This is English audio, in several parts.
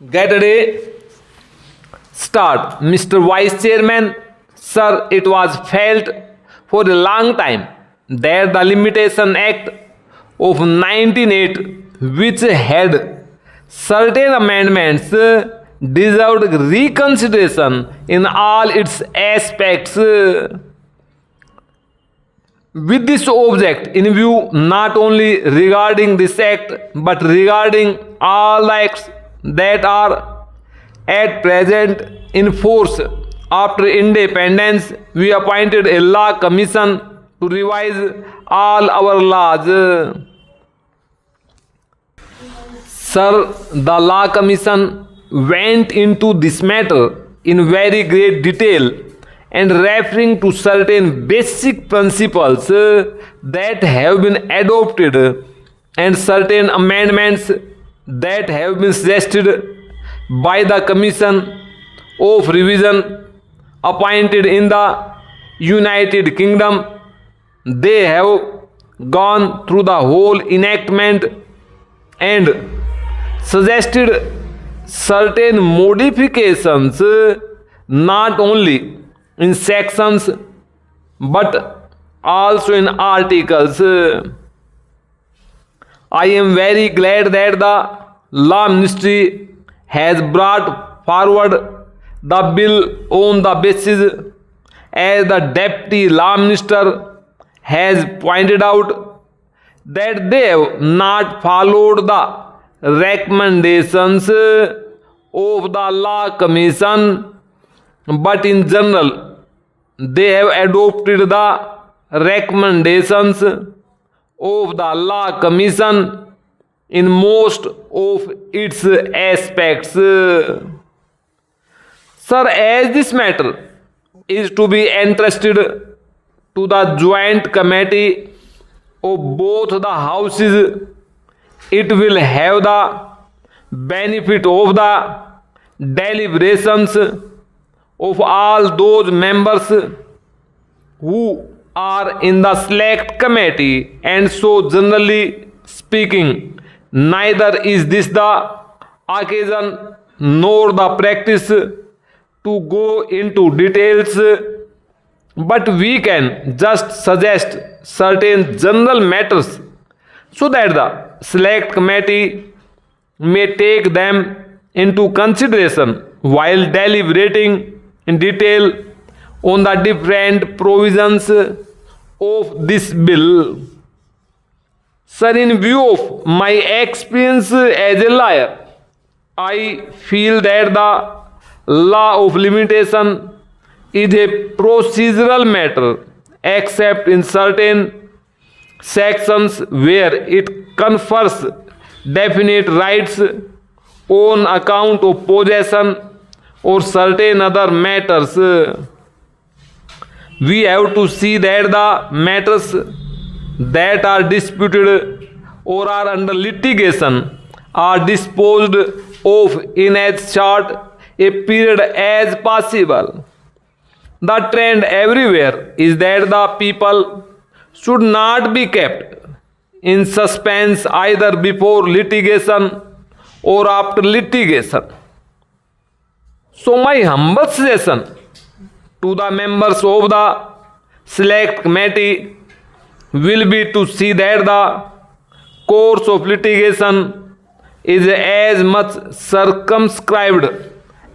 Get ready. Start. Mr. Vice Chairman, sir, it was felt for a long time that the Limitation Act of 1908, which had certain amendments, deserved reconsideration in all its aspects. With this object in view, not only regarding this act but regarding all the acts that are at present in force after independence, we appointed a law commission to revise all our laws. Sir, the law commission went into this matter in very great detail and referring to certain basic principles that have been adopted and certain amendments that have been suggested by the Commission of Revision appointed in the United Kingdom. They have gone through the whole enactment and suggested certain modifications not only in sections but also in articles. I am very glad that the Law Ministry has brought forward the bill on the basis, as the Deputy Law Minister has pointed out, that they have not followed the recommendations of the Law Commission, but in general they have adopted the recommendations of the Law Commission in most of its aspects. Sir, as this matter is to be entrusted to the Joint Committee of both the houses, it will have the benefit of the deliberations of all those members who are in the select committee, and so generally speaking, neither is this the occasion nor the practice to go into details, but we can just suggest certain general matters so that the select committee may take them into consideration while deliberating in detail on the different provisions of this bill. Sir, in view of my experience as a lawyer, I feel that the law of limitation is a procedural matter, except in certain sections where it confers definite rights on account of possession or certain other matters. We have to see that the matters that are disputed or are under litigation are disposed of in as short a period as possible. The trend everywhere is that the people should not be kept in suspense either before litigation or after litigation. So my humble suggestion to the members of the select committee will be to see that the course of litigation is as much circumscribed,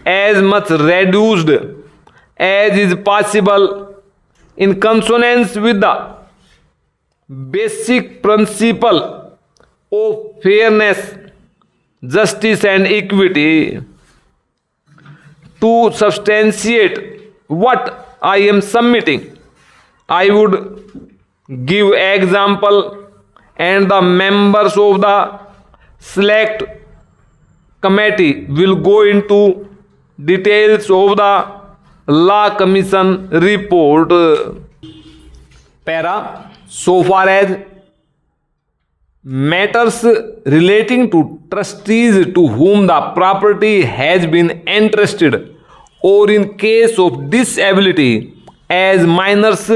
as much reduced as is possible, in consonance with the basic principle of fairness, justice and equity. To substantiate what I am submitting, I would give example, and the members of the select committee will go into details of the Law Commission report. Para, so far as matters relating to trustees to whom the property has been entrusted, or in case of disability as minors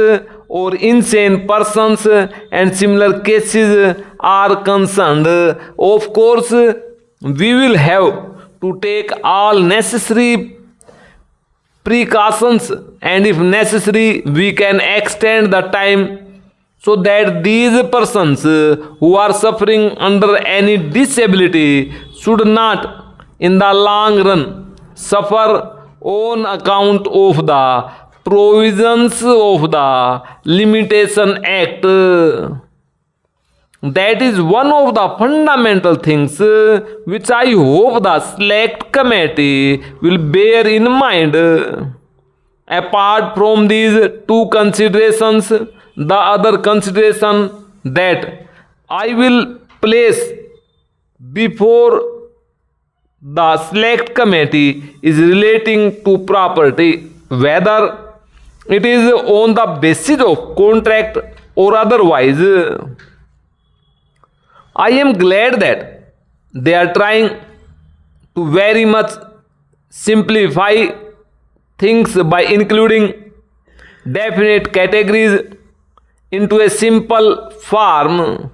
or insane persons and similar cases are concerned, of course we will have to take all necessary precautions, and if necessary we can extend the time so that these persons who are suffering under any disability should not in the long run suffer on account of the provisions of the Limitation Act. That is one of the fundamental things which I hope the select committee will bear in mind. Apart from these two considerations, the other consideration that I will place before the select committee is relating to property, whether it is on the basis of contract or otherwise. I am glad that they are trying to very much simplify things by including definite categories into a simple form.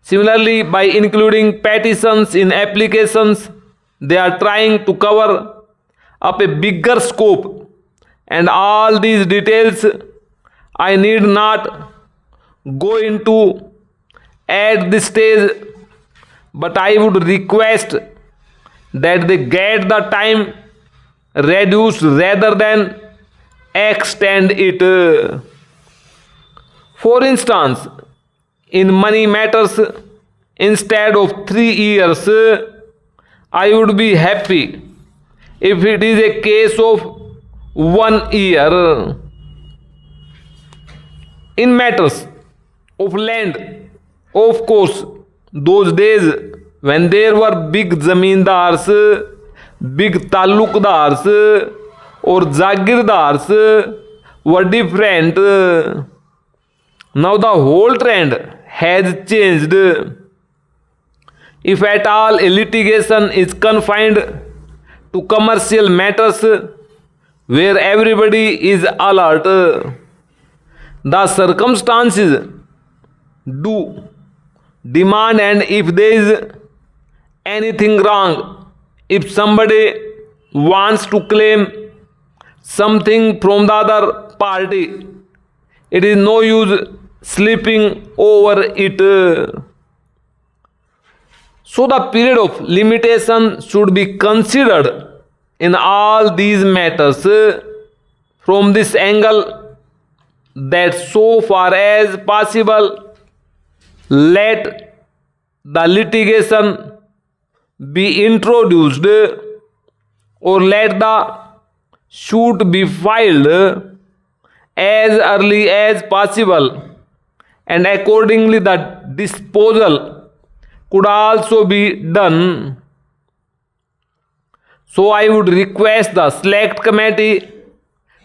Similarly, by including petitions in applications, they are trying to cover up a bigger scope, and all these details I need not go into at this stage, but I would request that they get the time reduced rather than extend it. For instance, in money matters, instead of 3 years, I would be happy if it is a case of 1 year. In matters of land, of course, those days when there were big zamindars, big talukdars or jagirdars were different. Now the whole trend has changed. If at all a litigation is confined to commercial matters where everybody is alert, the circumstances do demand, and if there is anything wrong, if somebody wants to claim something from the other party, it is no use sleeping over it. So the period of limitation should be considered in all these matters from this angle, that so far as possible let the litigation be introduced or let the suit be filed as early as possible, and accordingly the disposal could also be done. So I would request the select committee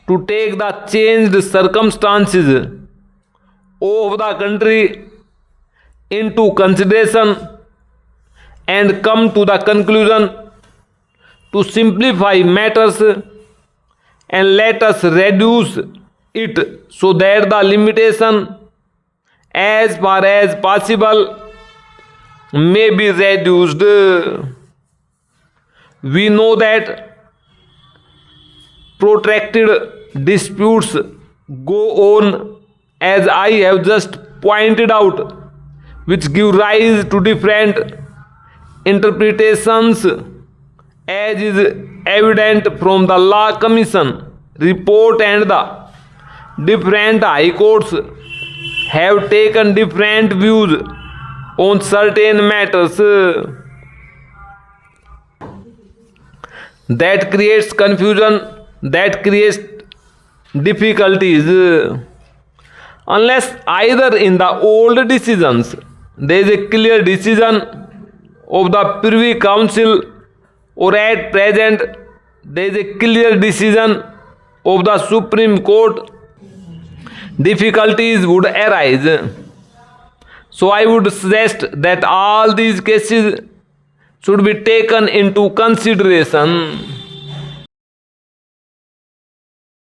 to take the changed circumstances of the country into consideration and come to the conclusion to simplify matters, and let us reduce it so that the limitation as far as possible may be reduced. We know that protracted disputes go on, as I have just pointed out, which give rise to different interpretations, as is evident from the Law Commission report, and the different high courts have taken different views on certain matters. That creates confusion, that creates difficulties. Unless either in the old decisions there is a clear decision of the Privy Council, or at present there is a clear decision of the Supreme Court, difficulties would arise. So I would suggest that all these cases should be taken into consideration.